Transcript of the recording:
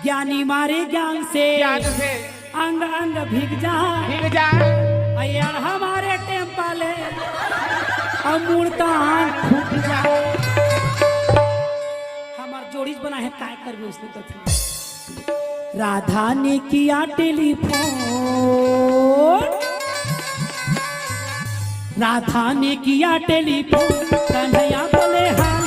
ज्ञानी मारे ज्ञान से अंग अंग भीग जा यार हमारे टेम्पल मूर्तान फूट जा। हमार जोड़ीज बना है काय करबे उसने तो। राधा ने किया टेलीफोन, राधा ने किया टेलीफोन, कन्हैया बोले हाँ